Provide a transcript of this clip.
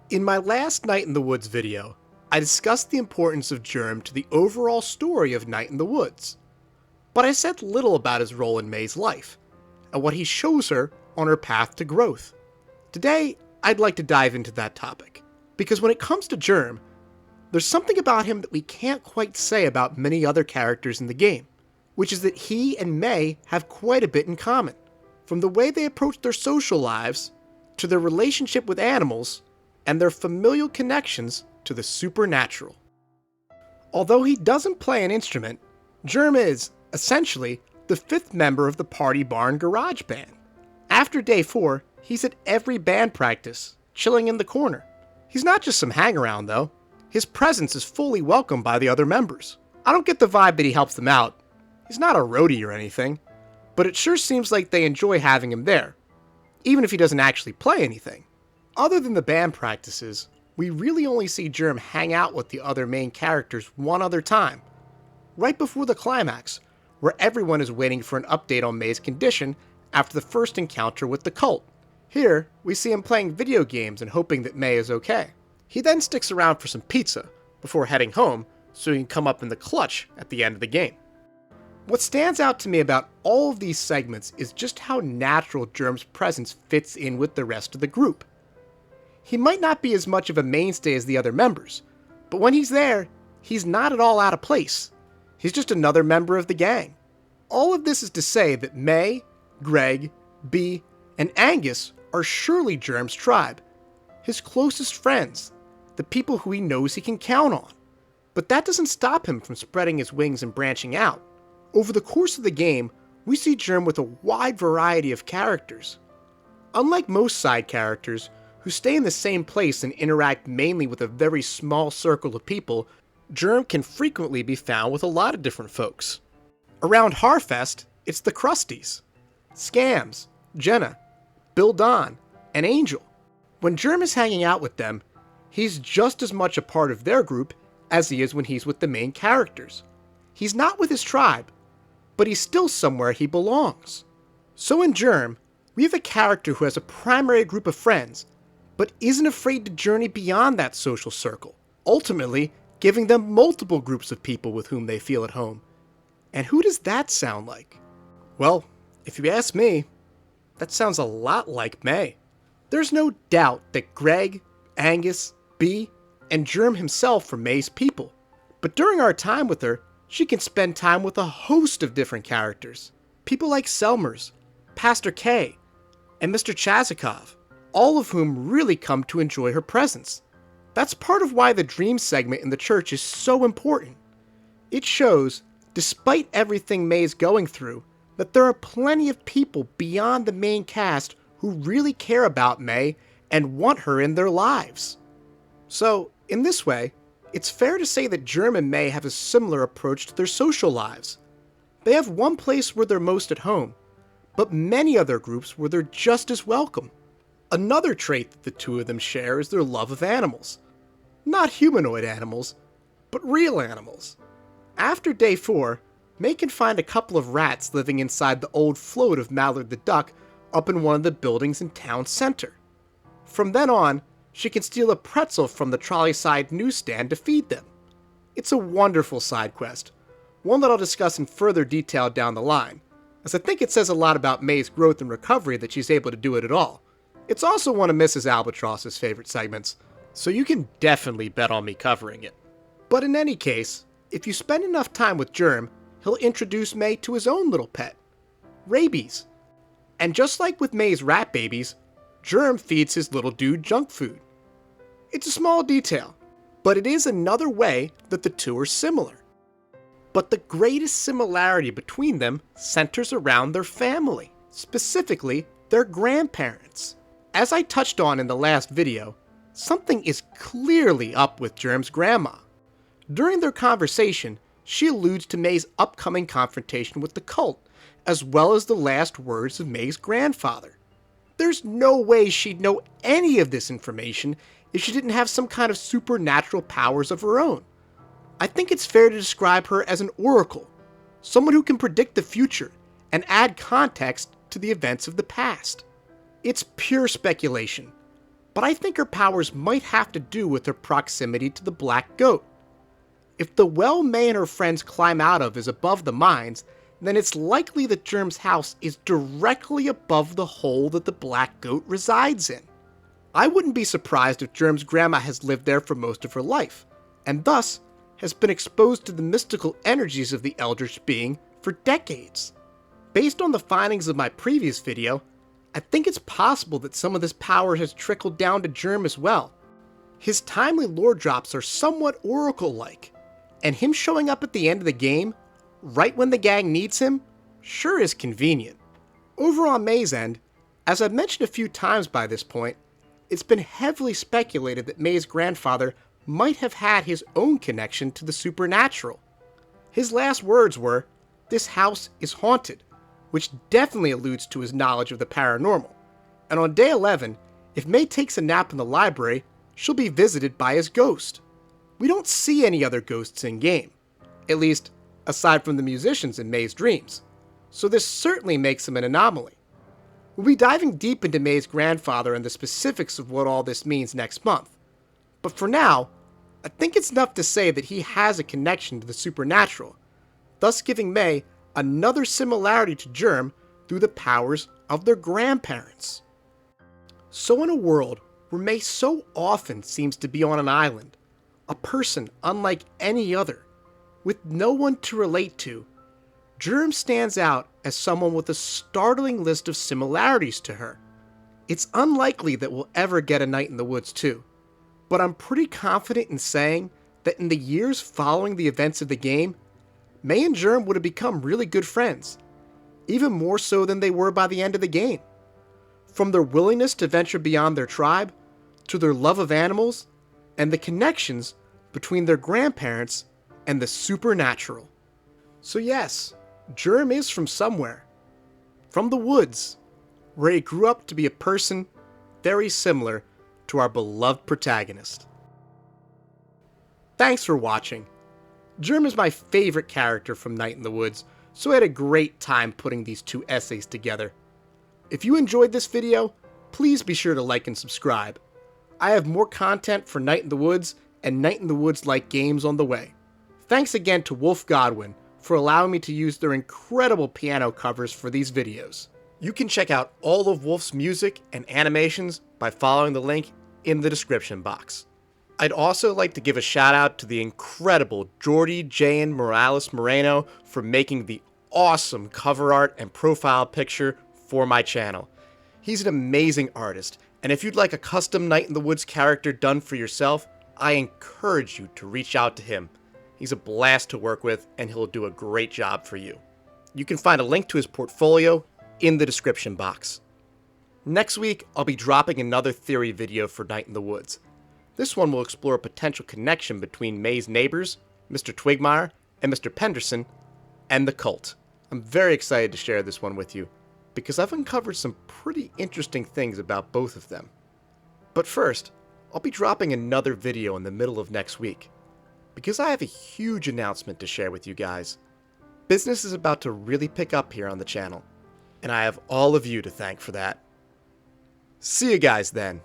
In my last Night in the Woods video, I discussed the importance of Germ to the overall story of Night in the Woods, but I said little about his role in May's life, and what he shows her on her path to growth. Today, I'd like to dive into that topic, because when it comes to Germ, there's something about him that we can't quite say about many other characters in the game, which is that he and May have quite a bit in common, from the way they approach their social lives, to their relationship with animals, and their familial connections to the supernatural. Although he doesn't play an instrument, Germ is, essentially, the fifth member of the Party Barn Garage Band. After day 4, he's at every band practice, chilling in the corner. He's not just some hangaround though, his presence is fully welcomed by the other members. I don't get the vibe that he helps them out. He's not a roadie or anything, but it sure seems like they enjoy having him there, even if he doesn't actually play anything. Other than the band practices, we really only see Germ hang out with the other main characters one other time, right before the climax, where everyone is waiting for an update on May's condition after the first encounter with the cult. Here, we see him playing video games and hoping that May is okay. He then sticks around for some pizza before heading home so he can come up in the clutch at the end of the game. What stands out to me about all of these segments is just how natural Germ's presence fits in with the rest of the group. He might not be as much of a mainstay as the other members, but when he's there, he's not at all out of place. He's just another member of the gang. All of this is to say that May, Greg, Bee, and Angus are surely Germ's tribe, his closest friends, the people who he knows he can count on. But that doesn't stop him from spreading his wings and branching out. Over the course of the game, we see Germ with a wide variety of characters. Unlike most side characters, who stay in the same place and interact mainly with a very small circle of people, Germ can frequently be found with a lot of different folks. Around Harfest, it's the Krusties, Scams, Jenna, Bill Don, and Angel. When Germ is hanging out with them, he's just as much a part of their group as he is when he's with the main characters. He's not with his tribe, but he's still somewhere he belongs. So in Germ, we have a character who has a primary group of friends, but isn't afraid to journey beyond that social circle, ultimately giving them multiple groups of people with whom they feel at home. And who does that sound like? Well, if you ask me, that sounds a lot like May. There's no doubt that Greg, Angus, Bee, and Germ himself are May's people, but during our time with her, she can spend time with a host of different characters. People like Selmers, Pastor K, and Mr. Chazikov, all of whom really come to enjoy her presence. That's part of why the dream segment in the church is so important. It shows, despite everything May's going through, that there are plenty of people beyond the main cast who really care about May and want her in their lives. So, in this way, it's fair to say that Germ and May have a similar approach to their social lives. They have one place where they're most at home, but many other groups where they're just as welcome. Another trait that the two of them share is their love of animals. Not humanoid animals, but real animals. After day 4, May can find a couple of rats living inside the old float of Mallard the Duck up in one of the buildings in town center. From then on, she can steal a pretzel from the trolley side newsstand to feed them. It's a wonderful side quest, one that I'll discuss in further detail down the line, as I think it says a lot about May's growth and recovery that she's able to do it at all. It's also one of Mrs. Albatross's favorite segments, so you can definitely bet on me covering it. But in any case, if you spend enough time with Germ, he'll introduce May to his own little pet, Rabies. And just like with May's rat babies, Germ feeds his little dude junk food. It's a small detail, but it is another way that the two are similar. But the greatest similarity between them centers around their family, specifically their grandparents. As I touched on in the last video, something is clearly up with Germ's grandma. During their conversation, she alludes to May's upcoming confrontation with the cult, as well as the last words of May's grandfather. There's no way she'd know any of this information if she didn't have some kind of supernatural powers of her own. I think it's fair to describe her as an oracle, someone who can predict the future and add context to the events of the past. It's pure speculation, but I think her powers might have to do with her proximity to the black goat. If the well May and her friends climb out of is above the mines, then it's likely that Germ's house is directly above the hole that the black goat resides in. I wouldn't be surprised if Germ's grandma has lived there for most of her life, and thus has been exposed to the mystical energies of the eldritch being for decades. Based on the findings of my previous video, I think it's possible that some of this power has trickled down to Germ as well. His timely lore drops are somewhat oracle-like, and him showing up at the end of the game, right when the gang needs him, sure is convenient. Over on May's end, as I've mentioned a few times by this point, it's been heavily speculated that May's grandfather might have had his own connection to the supernatural. His last words were, "This house is haunted," which definitely alludes to his knowledge of the paranormal. And on day 11, if May takes a nap in the library, she'll be visited by his ghost. We don't see any other ghosts in-game, at least aside from the musicians in May's dreams, so this certainly makes him an anomaly. We'll be diving deep into May's grandfather and the specifics of what all this means next month, but for now, I think it's enough to say that he has a connection to the supernatural, thus giving May another similarity to Germ through the powers of their grandparents. So in a world where May so often seems to be on an island, a person unlike any other, with no one to relate to, Germ stands out as someone with a startling list of similarities to her. It's unlikely that we'll ever get a Night in the Woods 2, but I'm pretty confident in saying that in the years following the events of the game, May and Germ would have become really good friends, even more so than they were by the end of the game. From their willingness to venture beyond their tribe, to their love of animals, and the connections between their grandparents and the supernatural. So yes, Germ is from somewhere. From the woods, where he grew up to be a person very similar to our beloved protagonist. Thanks for watching. Germ is my favorite character from Night in the Woods, so I had a great time putting these two essays together. If you enjoyed this video, please be sure to like and subscribe. I have more content for Night in the Woods and Night in the Woods-like games on the way. Thanks again to Wolf Godwin for allowing me to use their incredible piano covers for these videos. You can check out all of Wolf's music and animations by following the link in the description box. I'd also like to give a shout out to the incredible Jordi Jayan Morales Moreno for making the awesome cover art and profile picture for my channel. He's an amazing artist, and if you'd like a custom Night in the Woods character done for yourself, I encourage you to reach out to him. He's a blast to work with, and he'll do a great job for you. You can find a link to his portfolio in the description box. Next week, I'll be dropping another theory video for Night in the Woods. This one will explore a potential connection between May's neighbors, Mr. Twigmeyer and Mr. Penderson, and the cult. I'm very excited to share this one with you, because I've uncovered some pretty interesting things about both of them. But first, I'll be dropping another video in the middle of next week, because I have a huge announcement to share with you guys. Business is about to really pick up here on the channel, and I have all of you to thank for that. See you guys then.